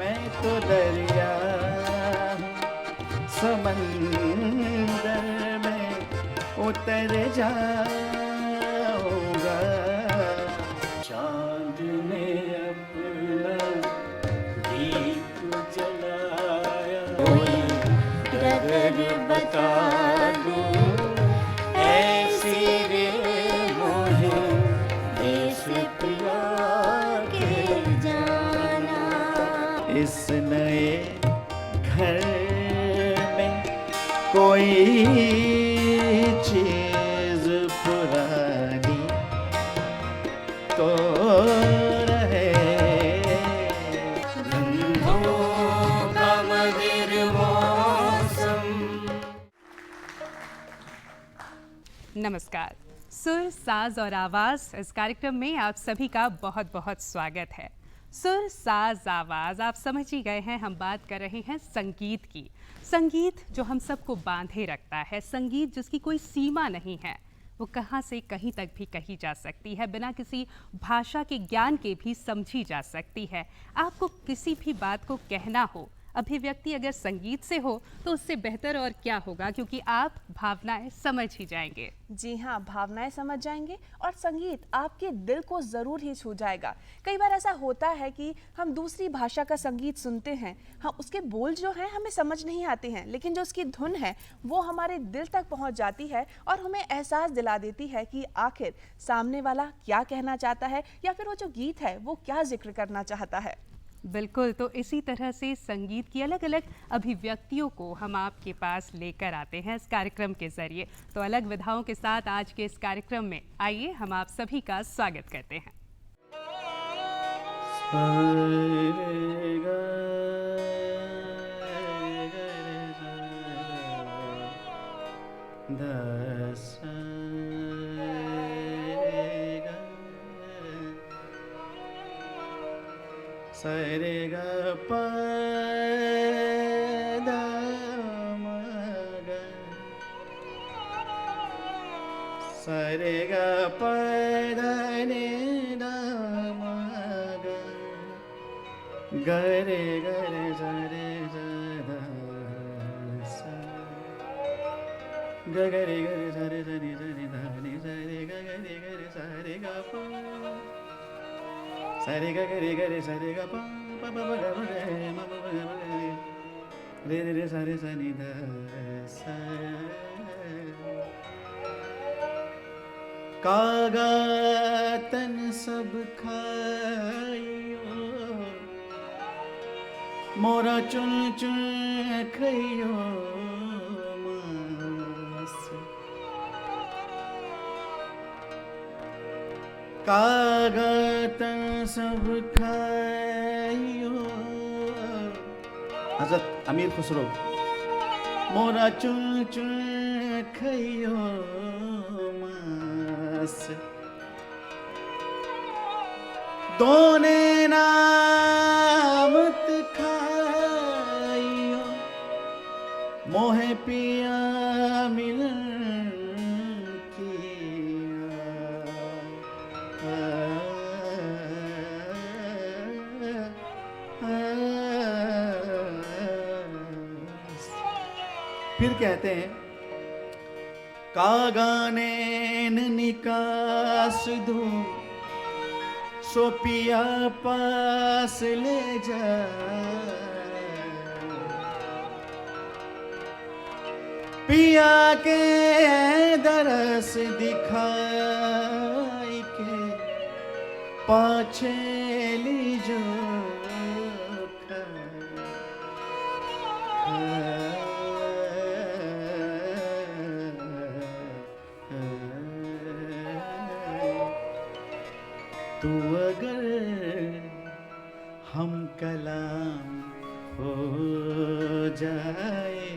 मैं तो दरिया हूँ, समंदर में उतर जाऊंगा। चांद ने अपना दीप जलाया, कोई डगर बता दो ऐसी रे मोहे देश पिया के जाना। इस नए घर में कोई चीज पुरानी तो रहे। रंगों का मधुर मौसम। नमस्कार। सुर, साज और आवाज़ इस कार्यक्रम में आप सभी का बहुत बहुत स्वागत है। सुर, साज, आवाज़, आप समझ ही गए हैं, हम बात कर रहे हैं संगीत की। संगीत जो हम सबको बांधे रखता है, संगीत जिसकी कोई सीमा नहीं है, वो कहाँ से कहीं तक भी कही जा सकती है, बिना किसी भाषा के ज्ञान के भी समझी जा सकती है। आपको किसी भी बात को कहना हो, अभिव्यक्ति अगर संगीत से हो तो उससे बेहतर और क्या होगा, क्योंकि आप भावनाएं समझ ही जाएंगे। जी हाँ, भावनाएं समझ जाएंगे और संगीत आपके दिल को ज़रूर ही छू जाएगा। कई बार ऐसा होता है कि हम दूसरी भाषा का संगीत सुनते हैं, हाँ उसके बोल जो हैं हमें समझ नहीं आते हैं, लेकिन जो उसकी धुन है वो हमारे दिल तक पहुंच जाती है और हमें एहसास दिला देती है कि आखिर सामने वाला क्या कहना चाहता है या फिर वो जो गीत है वो क्या जिक्र करना चाहता है। बिल्कुल, तो इसी तरह से संगीत की अलग अलग अभिव्यक्तियों को हम आपके पास लेकर आते हैं इस कार्यक्रम के जरिए। तो अलग विधाओं के साथ आज के इस कार्यक्रम में आइए हम आप सभी का स्वागत करते हैं। सरे ग प ध म ग, सरे ग प ध नि ध म ग, ग रे ग रे स रे स ध स, ग ग रे ग रे स रे स नि स नि ध नि स रे ग ग रे ग रे स रे ग प, सरे ग ग रे ग रे स रे ग प प प प ग ग रे म प प ग रे रे रे स रे स नि ध स। कागा तन सब खाइयो, मोरा चुन चुन खइयो मांस। कागा तन सब खाइयो, हज़रत अमीर खुसरो, मोरा चुन चुन खइयो मांस। दोने नामत खाइयो, मोहे पिया मिलन फिर कहते हैं, कागाने निकास दूं सो पिया पास ले जा, पिया के दरस दिखाई के पाछे लीजो तू अगर हम कलाम हो जाए।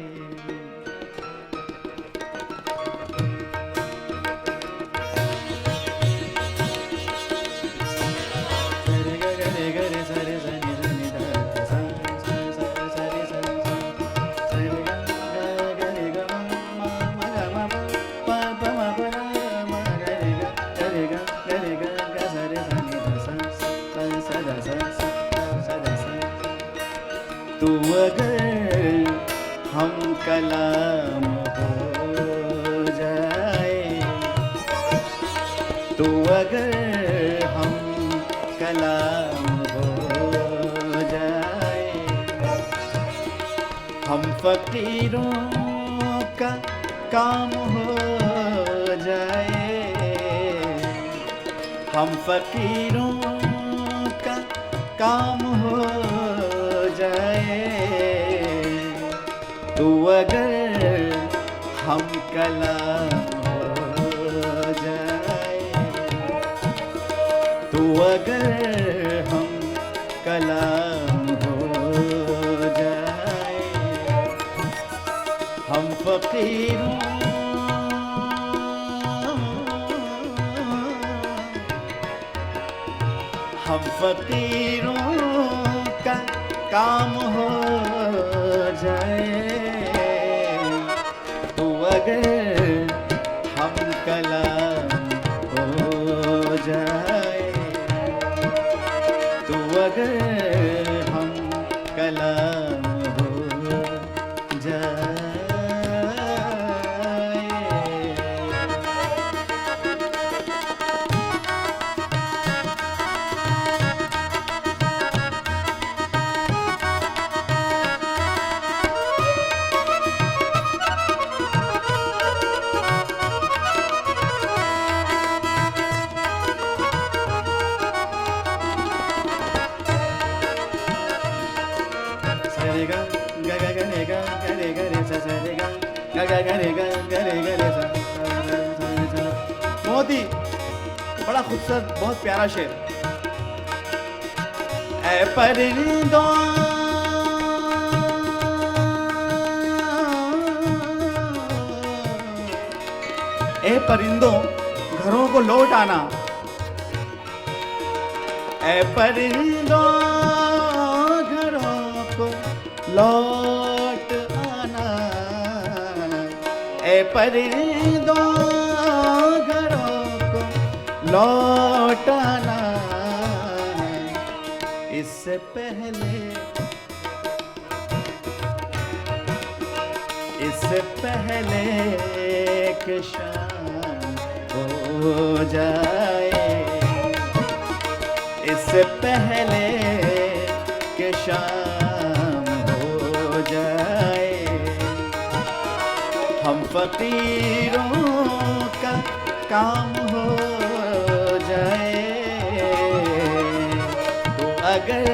तू अगर हम कलाम हो जाए, तू अगर हम कलाम हो जाए, हम फकीरों का काम हो जाए, हम फकीरों का काम हो जाए, तू अगर हम कलाम हो जाए, तू अगर हम कलाम हो जाए, हम फकीरों हम फकीरों का काम हो जाए, तो अगर हम कलाम हो जाए, तो अगर हम कलाम हो जाए। बहुत ही बड़ा खूबसूरत, बहुत प्यारा शेर। ऐ परिंदों ए परिंदों घरों को लौट आना, ऐ परिंदों घरों को लौट आना, ऐ परिंदों घरों को लौट आना, इससे पहले कि शाम हो जाए, इससे पहले कि शाम हो जाए, हम फकीरों का काम हो जाए, तो अगर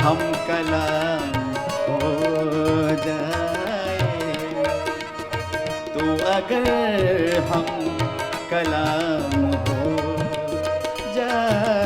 हम कलाम हो जाए, तो अगर हम कलाम हो जाए।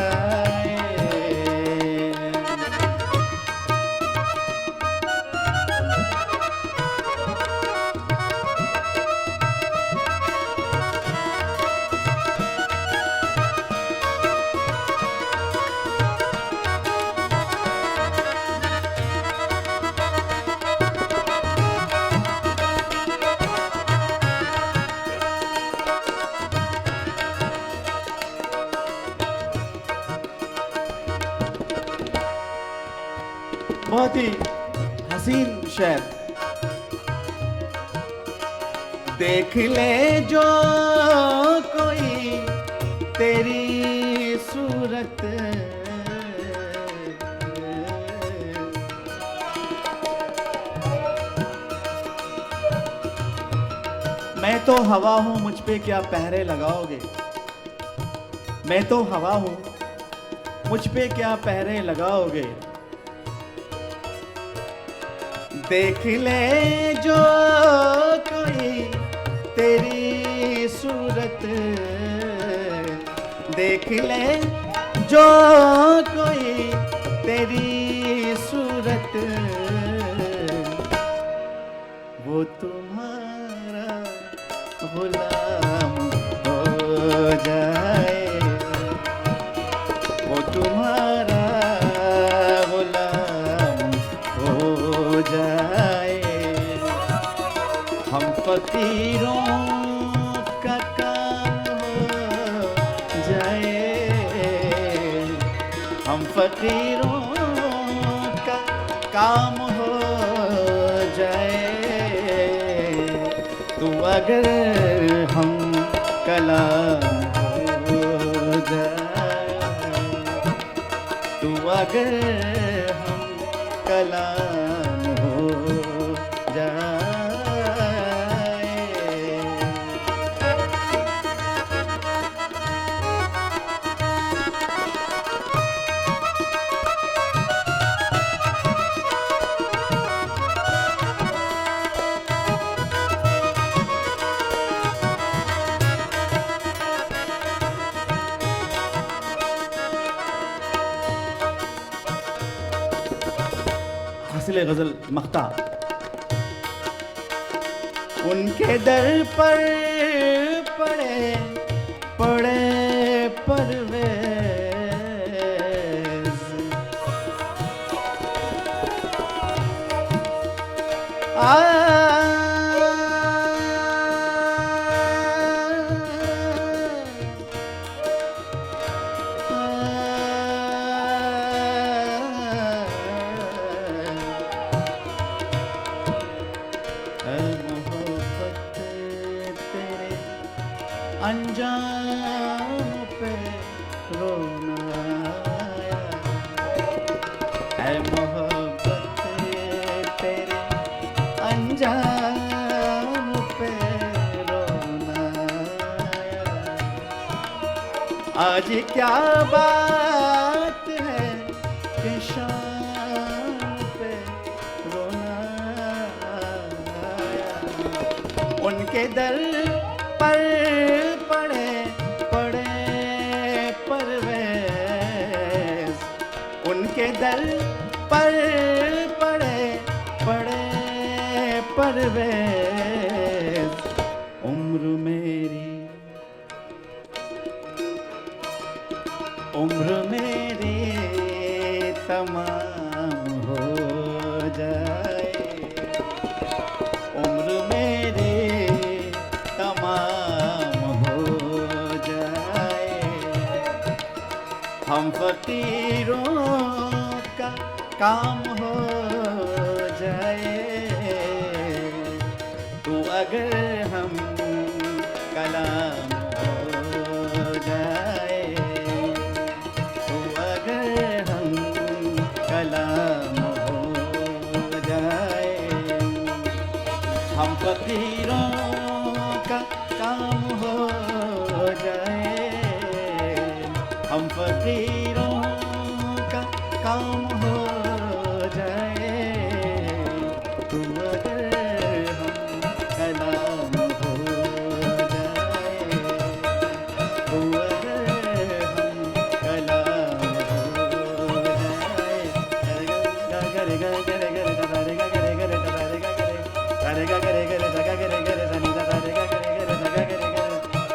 बहुत ही हसीन शेर। देख ले जो कोई तेरी सूरत, मैं तो हवा हूं, मुझ पे क्या पहरे लगाओगे, मैं तो हवा हूं, मुझ पे क्या पहरे लगाओगे, देख ले जो कोई तेरी सूरत, देख ले जो कोई तेरी सूरत, वो तुम्हारा गुलाम हो जाए, वो तुम्हारा गुलाम हो जाए, हम फकीरों का काम हो जाए, हम फकीरों का काम हो जाए, तू अगर हम कलाम हो जाए, तू अगर हम कलाम हो जाए। हस्ले गजल मख्ता। उनके दर पर पड़े पड़े परवेज़, आ मोहब्बत तेरे अंजाम पे रोना आया, ऐ मोहब्बत तेरे अंजाम पे रोना आया। आज क्या बात है कि शाम पे रोना आया। उनके दर पर पड़े पड़े परवेज़, उनके दर पर पड़े पड़े परवेज़। उम्र मेरी तमाम हो जाए, उम्र मेरी तमाम हो जाए। हम फकीरों का काम हो जाए, तू अगर हम कलाम हो जाए, तू अगर हम कलाम हो जाए। हम फकीरों का काम हो जाए, हम फकीरों का काम हो जाए, तू अगर हम कलाम हो जाए, तू अगर हम कलाम हो जाए। गरे गरे गरे गरे गरे गरे गरे गरे गरे गरे गरे गरे गरे गरे जगा गरे गरे जनी दा गरे गरे गरे जगा गरे गरे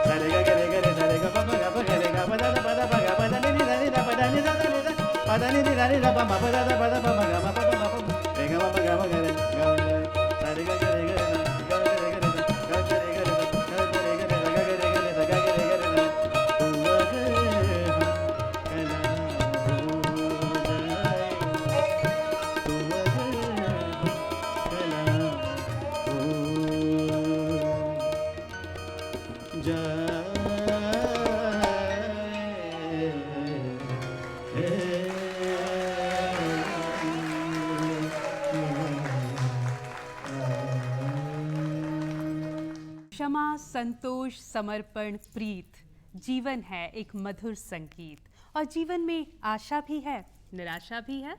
गरे गरे गरे गरे गा पा गा पा गरे गा पदा दा पदा गा पदा नि दा नि दा पदा नि दा नि दा पदा नि दा नि दा पा मा पदा दा पदा पा मा गा मा पा मा पा रे गा मा पा गा मा गरे गा गरे गा गरे गरे गा गरे गरे गा गरे गरे गा गरे गरे जगा गरे गरे जगा गरे गरे तू अगर हम कलाम हो जाए, तू अगर कलाम हो क्षमा, संतोष, समर्पण, प्रीत, जीवन है एक मधुर संगीत। और जीवन में आशा भी है, निराशा भी है।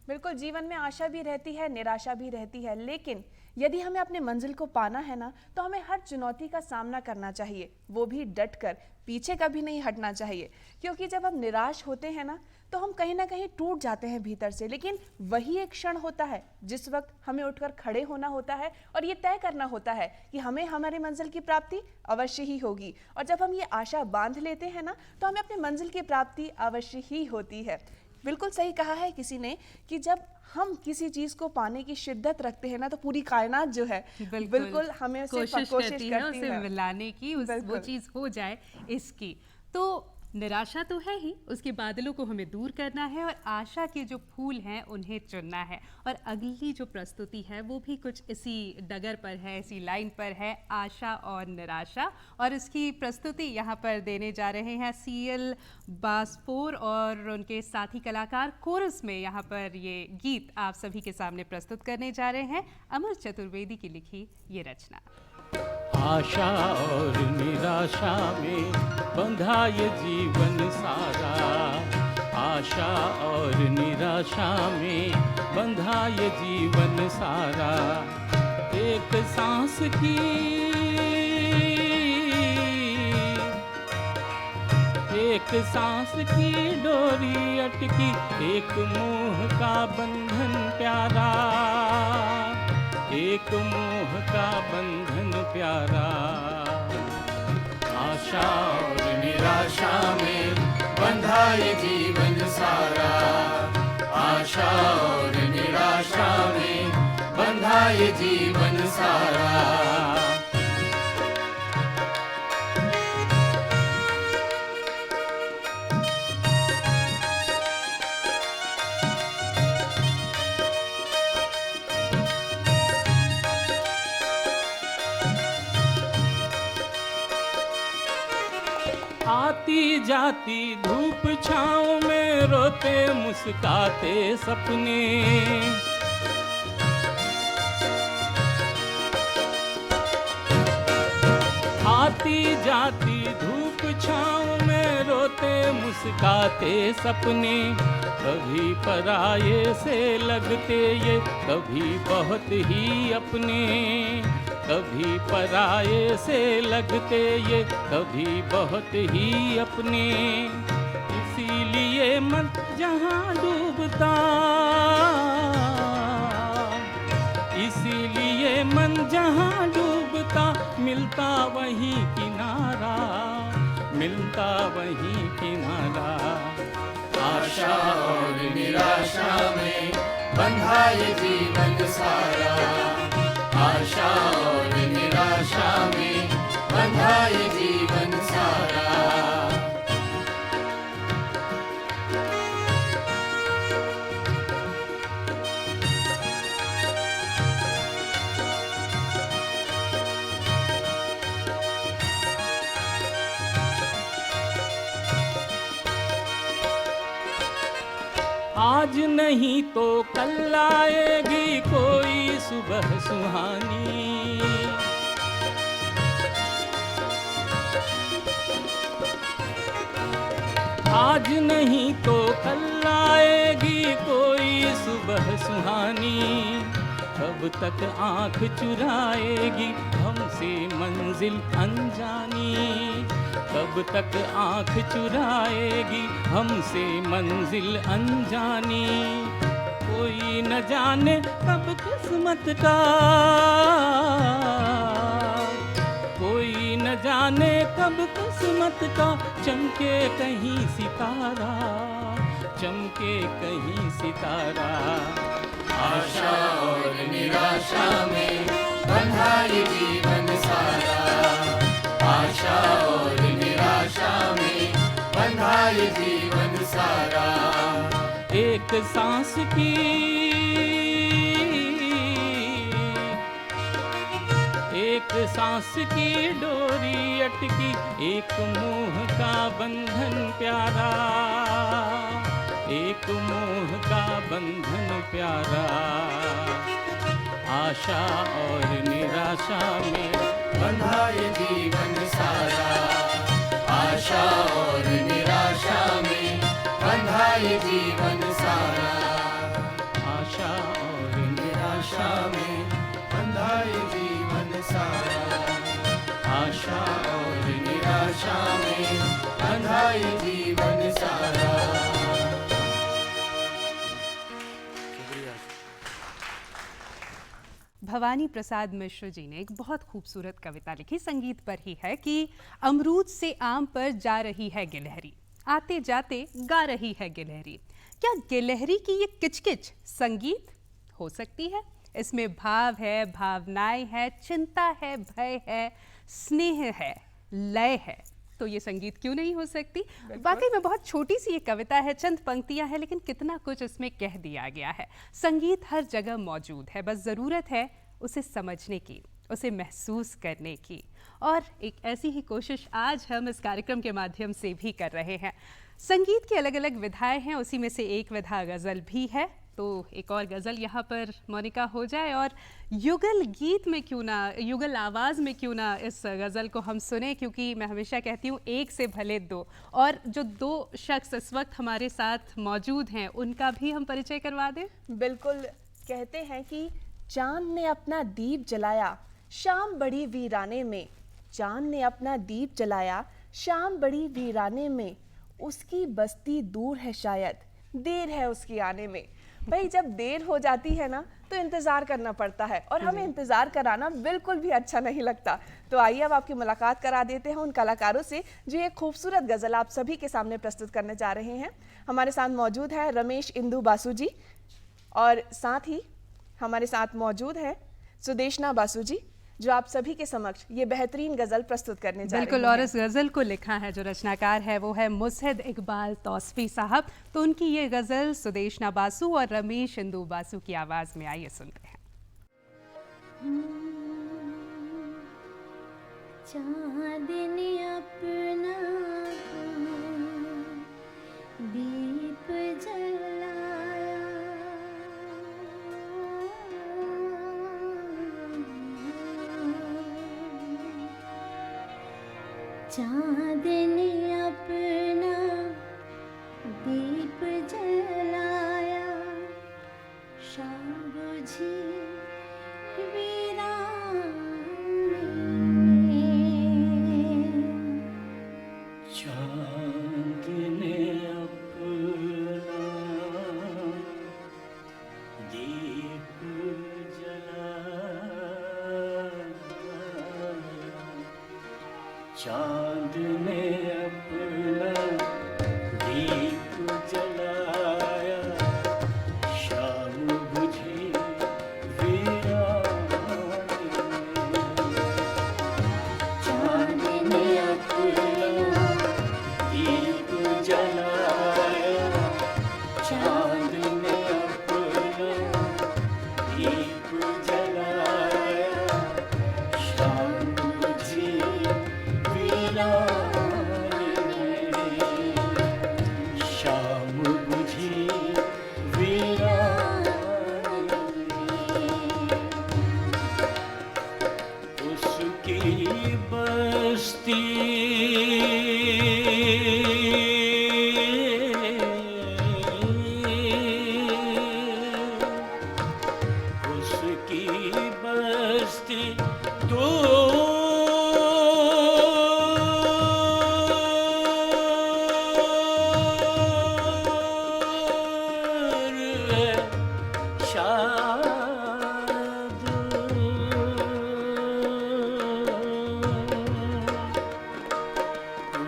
बिल्कुल, जीवन में आशा भी रहती है, निराशा भी रहती है, लेकिन यदि हमें अपने मंजिल को पाना है ना, तो हमें हर चुनौती का सामना करना चाहिए, वो भी डट कर, पीछे कभी नहीं हटना चाहिए। क्योंकि जब हम निराश होते हैं ना, तो हम कहीं ना कहीं टूट जाते हैं भीतर से, लेकिन वही एक क्षण होता है जिस वक्त हमें उठकर खड़े होना होता है और ये तय करना होता है कि हमें हमारी मंजिल की प्राप्ति अवश्य ही होगी। और जब हम ये आशा बांध लेते हैं ना, तो हमें अपनी मंजिल की प्राप्ति अवश्य ही होती है। बिल्कुल सही कहा है किसी ने कि जब हम किसी चीज को पाने की शिद्दत रखते हैं ना, तो पूरी कायनात जो है बिल्कुल हमें उसे कोशिश करती है उसे मिलाने की, वो चीज हो जाए इसकी। तो निराशा तो है ही, उसके बादलों को हमें दूर करना है और आशा के जो फूल हैं उन्हें चुनना है। और अगली जो प्रस्तुति है वो भी कुछ इसी डगर पर है, इसी लाइन पर है, आशा और निराशा। और इसकी प्रस्तुति यहाँ पर देने जा रहे हैं CL बास्फोर और उनके साथी कलाकार। कोरस में यहाँ पर ये गीत आप सभी के सामने प्रस्तुत करने जा रहे हैं अमर चतुर्वेदी की लिखी ये रचना। आशा और निराशा में बंधा ये जीवन सारा, आशा और निराशा में बंधा ये जीवन सारा। एक सांस की डोरी अटकी, एक मोह का बंधन प्यारा, एक मोह का बंधन प्यारा। आशा और निराशा में बंधा ये जीवन सारा, आशा और निराशा में बंधा ये जीवन सारा। आती जाती धूप छाँव में रोते मुस्काते सपने, आती जाती धूप छाँव में रोते मुस्काते सपने। कभी पराये से लगते ये, कभी बहुत ही अपने, कभी पराये से लगते ये, कभी बहुत ही अपने। इसीलिए मन जहाँ डूबता, इसीलिए मन जहाँ डूबता, मिलता वहीं किनारा, मिलता वहीं किनारा। आशा और निराशा में बंधा ये जीवन सारा, आशा और निराशा में बंधा ये जीवन सारा। आज नहीं तो कल आएगी कोई सुबह सुहानी, आज नहीं तो कल आएगी कोई सुबह सुहानी। कब तक आँख चुराएगी हमसे मंजिल अनजानी, कब तक आँख चुराएगी हमसे मंजिल अनजानी। कोई न जाने कब किस्मत का, कोई न जाने कब किस्मत का चमके कहीं सितारा, चमके कहीं सितारा। आशा और निराशा में बंधा ये जीवन सारा, आशा और निराशा में बंधा ये जीवन सारा। एक सांस की, एक सांस की डोरी अटकी, एक मोह का बंधन प्यारा, एक मोह का बंधन प्यारा। आशा और निराशा में बंधा ये जीवन सारा, आशा और निराशा में बंधा ये जीवन सारा, आशा और निराशा में बंधा ये जीवन सारा, आशा और निराशा में बंधा ये जीवन सारा। भवानी प्रसाद मिश्र जी ने एक बहुत खूबसूरत कविता लिखी, संगीत पर ही है, कि अमरूद से आम पर जा रही है गिलहरी, आते जाते गा रही है गिलहरी। क्या गिलहरी की ये किचकिच संगीत हो सकती है? इसमें भाव है, भावनाएं है, चिंता है, भय है, स्नेह है, लय है। तो ये संगीत क्यों नहीं हो सकती। वाकई में बहुत छोटी सी ये कविता है, चंद पंक्तियां हैं, लेकिन कितना कुछ इसमें कह दिया गया है। संगीत हर जगह मौजूद है, बस ज़रूरत है उसे समझने की, उसे महसूस करने की। और एक ऐसी ही कोशिश आज हम इस कार्यक्रम के माध्यम से भी कर रहे हैं। संगीत की अलग अलग विधाएं हैं, उसी में से एक विधा गज़ल भी है। तो एक और गज़ल यहाँ पर मोनिका हो जाए, और युगल गीत में क्यों ना, युगल आवाज़ में क्यों ना इस गज़ल को हम सुने, क्योंकि मैं हमेशा कहती हूँ एक से भले दो। और जो दो शख्स इस वक्त हमारे साथ मौजूद हैं उनका भी हम परिचय करवा दें। बिल्कुल। कहते हैं कि चांद ने अपना दीप जलाया शाम बड़ी वीराने में, चांद ने अपना दीप जलाया शाम बड़ी वीराने में, उसकी बस्ती दूर है शायद, देर है उसकी आने में। भाई जब देर हो जाती है ना तो इंतज़ार करना पड़ता है, और हमें इंतज़ार कराना बिल्कुल भी अच्छा नहीं लगता। तो आइए अब आपकी मुलाकात करा देते हैं उन कलाकारों से जो ये खूबसूरत गज़ल आप सभी के सामने प्रस्तुत करने जा रहे हैं। हमारे साथ मौजूद है रमेश इंदु बासु जी, और साथ ही हमारे साथ मौजूद है सुदेशना बासु जी, जो आप सभी के समक्ष ये बेहतरीन गज़ल प्रस्तुत करने जा रहे हैं। बिल्कुल, और इस गज़ल को लिखा है, जो रचनाकार है वो है मुसहद इकबाल तौसफी साहब। तो उनकी ये गज़ल सुदेशना बासु और रमेश इंदु बासु की आवाज़ में, आइए सुनते हैं। चांदनी अपना दीप जलाया, चांदनी अपना दीप जलाया, शाम बुझी वीराने में, चांद ने अपना दीप जलाया, चांद ने अपना दीप जलाया, शाम बुझी वीराने में, चांद ने अपना दीप जलाया, चांद ने अपना दीप जलाया, शाम बुझी वीराने में, शाम बुझी वीराने में, उसकी बस्ती उसकी बस्ती दूर है शायद,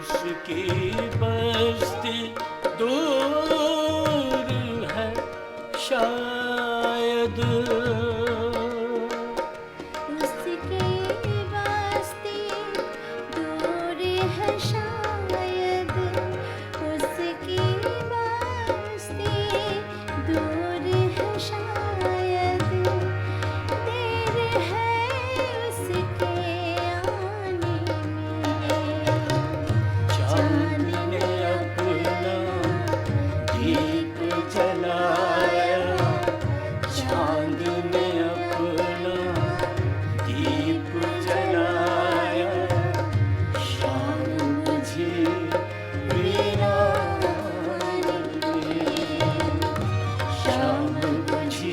उसकी बस्ती दूर है शायद, उसकी बस्ती दूर है शायद, उसकी बस्ती दूर है शायद, देर है उसके आने में, चांद ने अपना दीप जलाया, चांद ने अपना दीप जलाया, शाम बुझी वीराने में, शाम बुझी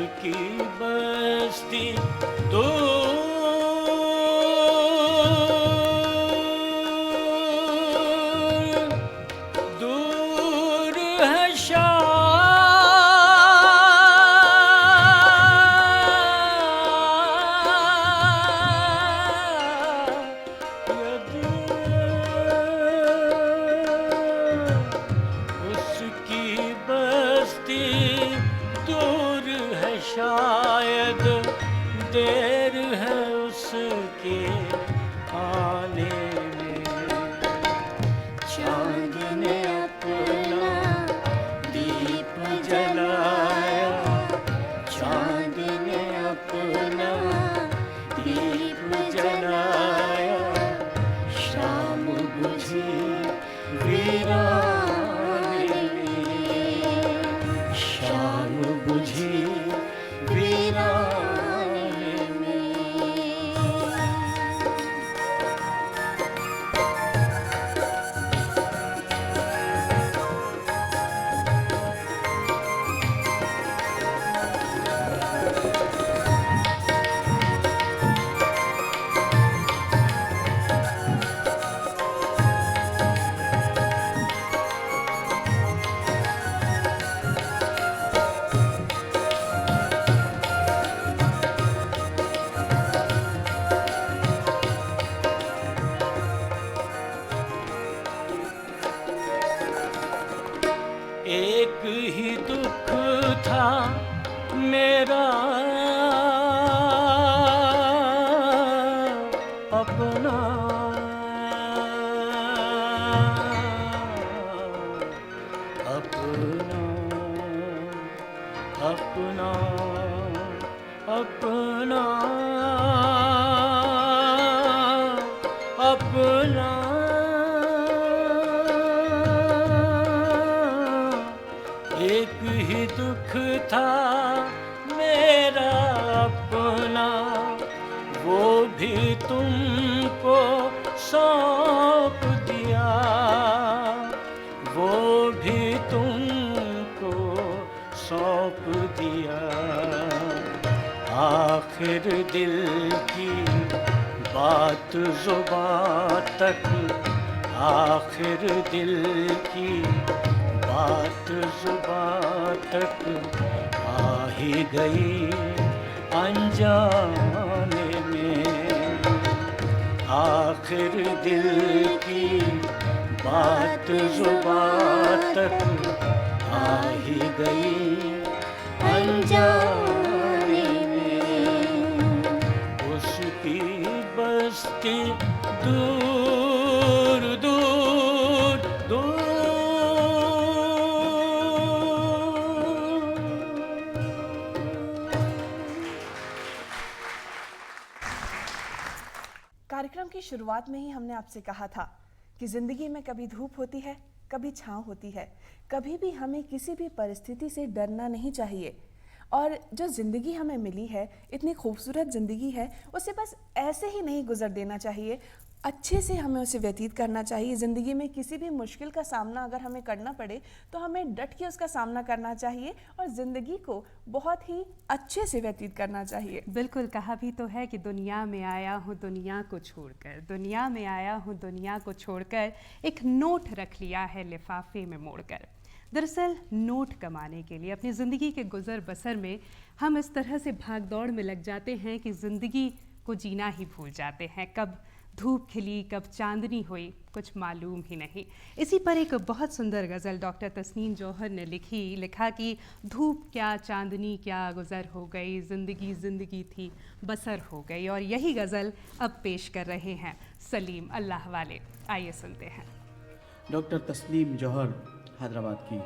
उसकी बस्ती दूर है उसकी बस्ती दूर है शायद देर है उसके आने में। चांद ने अपना दीप जलाया, चांद ने अपना दीप जलाया, शाम बुझी वीराने में, शाम बुझी वीराने में। एक ही दुख था मेरा अपना, अपना, अपना, अपना, अपना। एक ही दुख था मेरा अपना, वो भी तुमको सौंप दिया, वो भी तुमको सौंप दिया। आखिर दिल की बात जुबां तक, आखिर दिल की बात जुबां तक आ ही गई अनजाने में। आखिर दिल की बात जुबां तक आ ही गई अनजाने में। उसकी बस्ती दूर दूर दूर। कार्यक्रम की शुरुआत में ही हमने आपसे कहा था कि ज़िंदगी में कभी धूप होती है, कभी छाँव होती है। कभी भी हमें किसी भी परिस्थिति से डरना नहीं चाहिए। और जो ज़िंदगी हमें मिली है, इतनी खूबसूरत ज़िंदगी है, उसे बस ऐसे ही नहीं गुजर देना चाहिए, अच्छे से हमें उसे व्यतीत करना चाहिए। ज़िंदगी में किसी भी मुश्किल का सामना अगर हमें करना पड़े तो हमें डट के उसका सामना करना चाहिए और ज़िंदगी को बहुत ही अच्छे से व्यतीत करना चाहिए। बिल्कुल, कहा भी तो है कि दुनिया में आया हूँ दुनिया को छोड़कर, दुनिया में आया हूँ दुनिया को छोड़कर, एक नोट रख लिया है लिफाफे में मोड़कर। दरअसल नोट कमाने के लिए अपनी ज़िंदगी के गुजर बसर में हम इस तरह से भाग दौड़ में लग जाते हैं कि ज़िंदगी को जीना ही भूल जाते हैं। कब धूप खिली, कब चांदनी हुई, कुछ मालूम ही नहीं। इसी पर एक बहुत सुंदर गज़ल डॉक्टर तस्नीम जौहर ने लिखा कि धूप क्या चांदनी क्या गुज़र हो गई, ज़िंदगी ज़िंदगी थी बसर हो गई। और यही गज़ल अब पेश कर रहे हैं सलीम अल्लाह वाले। आइए सुनते हैं। डॉक्टर तस्नीम जौहर हैदराबाद की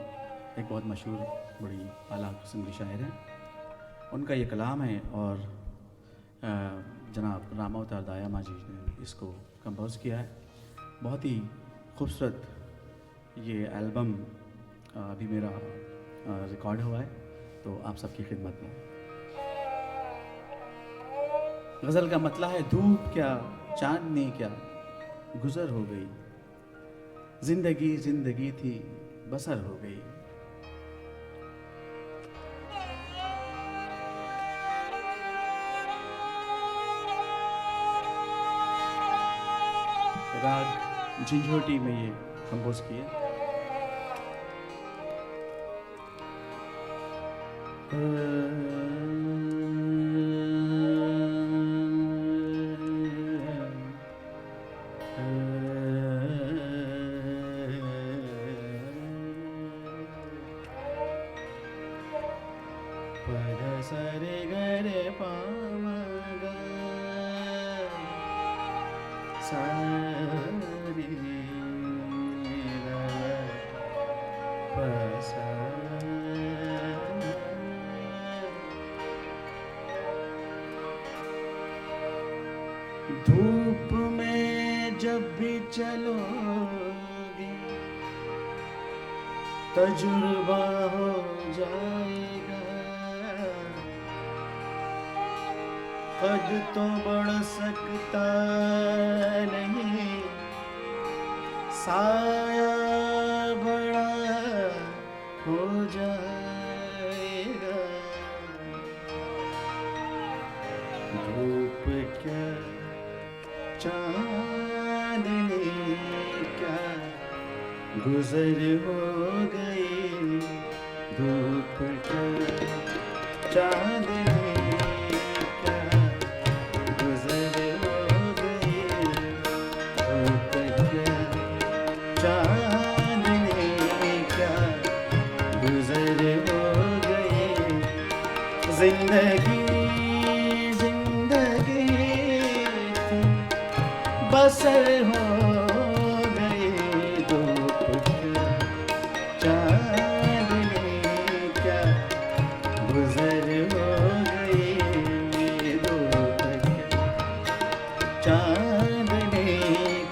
एक बहुत मशहूर बड़ी आला किस्म की शायर हैं। उनका ये कलाम है और जनाब रामावतार दायामा जी ने इसको कंपोज़ किया है। बहुत ही खूबसूरत ये एल्बम अभी मेरा रिकॉर्ड हुआ है, तो आप सबकी खिदमत में। गज़ल का मतला है धूप क्या चांदनी क्या गुज़र हो गई, ज़िंदगी ज़िंदगी थी बसर हो गई। राग झंझोटी में ये कंपोज किए। पद सरे गरे पामगा सारी पसा। धूप में जब भी चलोगे तजुर्बा हो जाएगा। कद तो बढ़ सकता नहीं, साया बड़ा हो जाएगा। धूप क्या चांदनी क्या गुजर हो गई। धूप क्या चांदनी क्या गुजर हो गई। धूप क्या चांदनी क्या गुजर हो गई। जिंदगी जिंदगी थी बसर हो गई। धूप क्या चांदनी क्या गुजर हो गई। धूप क्या चांदनी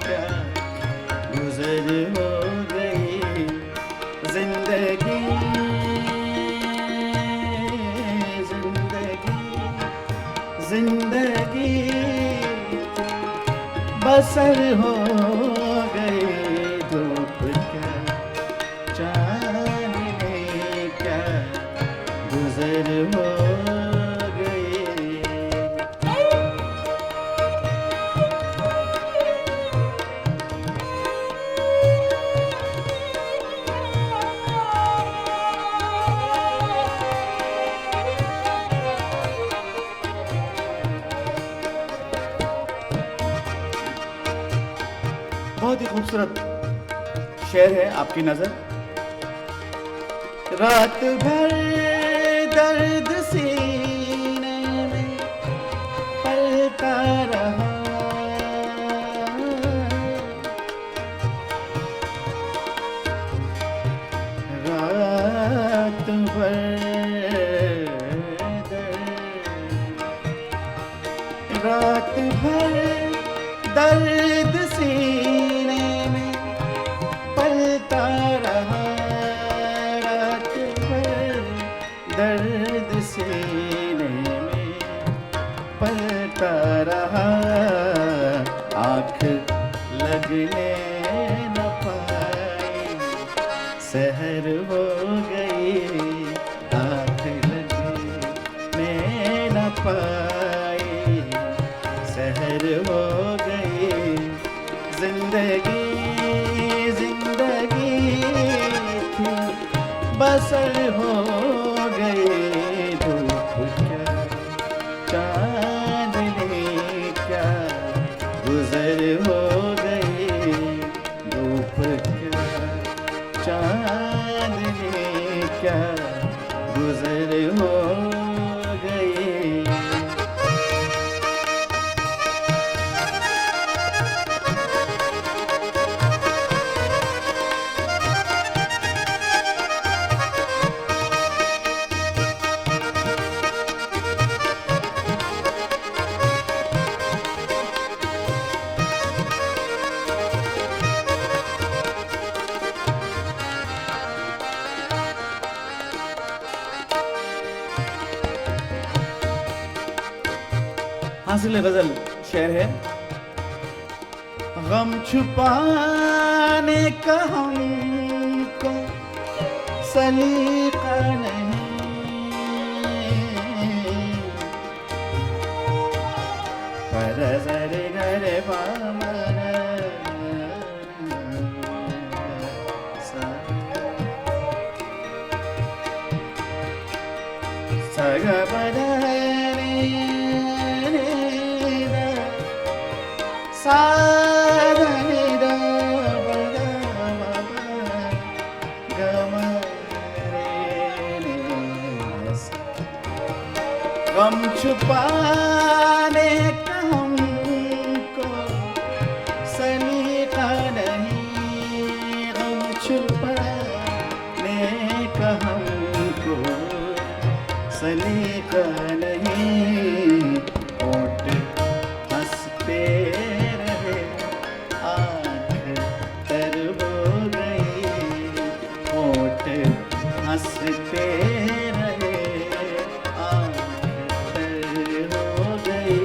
क्या गुजर हो गई। जिंदगी जिंदगी जिंदगी बसर हो गई। धूप क्या चांदनी क्या गुजर हो गई। बहुत ही खूबसूरत शेर है आपकी नजर। रात भर दर्द सीने में पलता रहा। रात भर रात भर दर्द सीने में पलता रहा। रात भर दर्द सीने में पलता रहा। आँख लगने न पाई सहर हो गई। आँख लगने न पाई सहर हो गई। जिंदगी जिंदगी थी बसर हो गई। धूप क्या चांदनी क्या गुजर हो गई। धूप क्या चांदनी क्या गुजर हो गई। हासिल गजल शेर है। गम छुपाने का हमको सलीका नहीं। पर जरे गरे पामर ग प ध नि नि ध सा ध नि ध प ध म प ग म रे नि सा। गम छुपाने का हमको सलीका नहीं, गम छुपाने का हमको सलीका नहीं। होठ हंसते रहे, आँख तर हो गई, होठ हंसते रहे, आँख तर हो गई।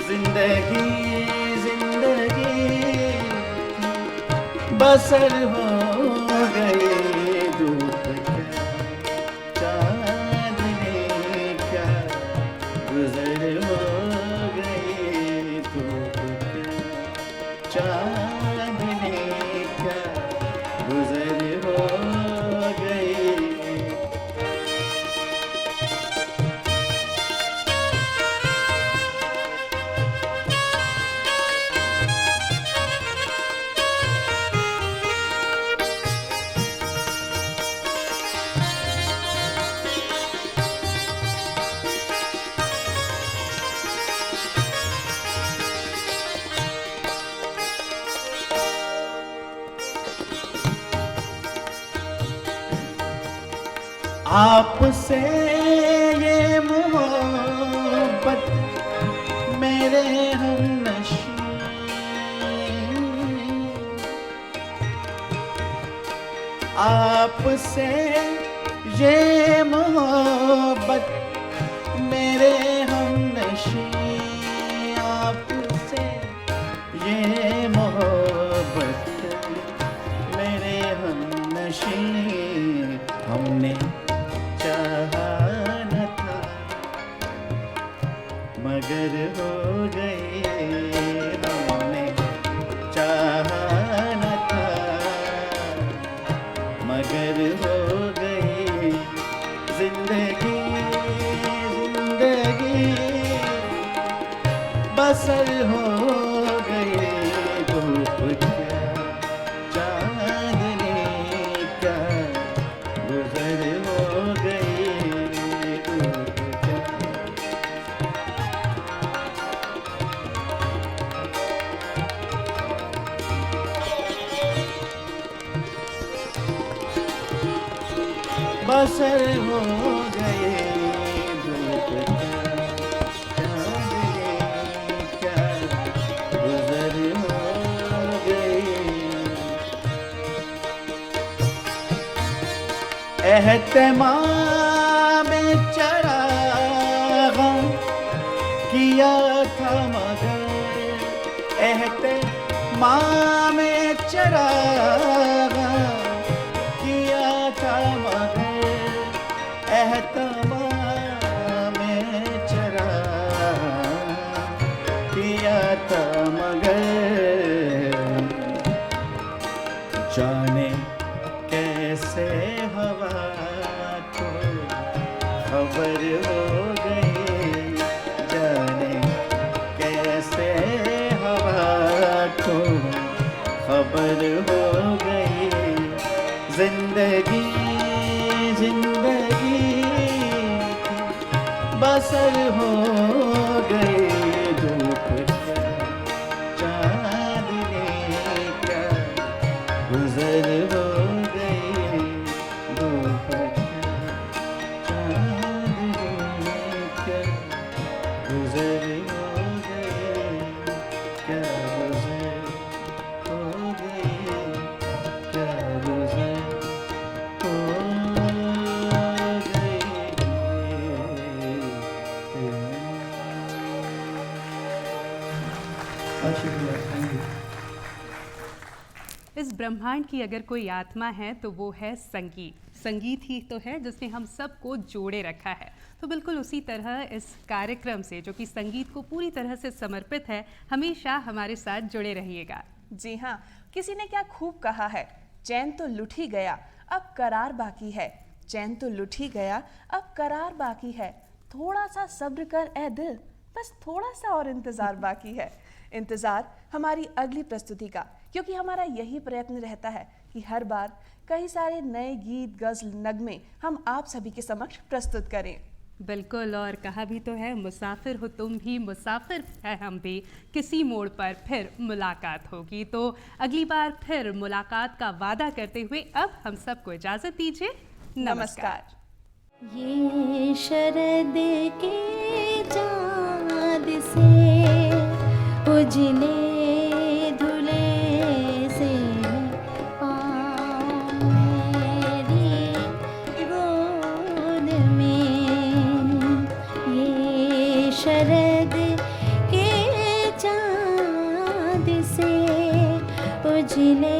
जिंदगी जिंदगी बसर हो गई, धूप क्या चांदनी क्या गुजर हो गई, धूप क्या चांदनी क्या गुजर हो गई। आपसे ये मोहब्बत मेरे हमनशी, आपसे ये मोहब्बत मेरे हमनशी, आपसे ये मोहब्बत मेरे हमनशी। हमने चाहा न था मगर हो गए, हमने चाहा न था मगर हो गए। जिंदगी जिंदगी बसर हो गई, धूप क्या चांदनी क्या गुजर हो गई, धूप क्या। बसर हो गए, धूप क्या चांदनी क्या गुजर हो गई। एहतमाम चराग़ किया था मगर, एहतमाम चराग़ किया था मगर, एहतमाम चराग़ किया था मगर। जाने कैसे हवा को खबर हो गई, जाने कैसे हवा को खबर हो गई। जिंदगी जिंदगी बसर हो गई, धूप क्या चांदनी क्या गुजर हो गई, धूप क्या चांदनी क्या गुजर हो गई, क्या गुजर हो गई, क्या गुजर हो गई। इस ब्रह्मांड की अगर कोई आत्मा है तो वो है संगीत। संगीत ही तो है जिसने हम सबको जोड़े रखा है। तो बिल्कुल उसी तरह इस कार्यक्रम से, जो कि संगीत को पूरी तरह से समर्पित है, हमेशा हमारे साथ जुड़े रहिएगा। जी हाँ, किसी ने क्या खूब कहा है, चैन तो लुट ही गया, अब करार बाकी है। चैन तो लुट ही गया, अब करार बाकी है, थोड़ा सा सब्र कर ए दिल, बस थोड़ा सा और इंतज़ार बाकी है। इंतज़ार हमारी अगली प्रस्तुति का, क्योंकि हमारा यही प्रयत्न रहता है कि हर बार कई सारे नए गीत, गज़ल, नगमे हम आप सभी के समक्ष प्रस्तुत करें। बिल्कुल, और कहा भी तो है, मुसाफिर हो तुम भी, मुसाफिर है हम भी, किसी मोड़ पर फिर मुलाकात होगी। तो अगली बार फिर मुलाकात का वादा करते हुए अब हम सबको इजाज़त दीजिए। नमस्कार। ये शरद के चाँद से उजले धुले से पाँव मेरी गोद में, ये शरद के चाँद से उजले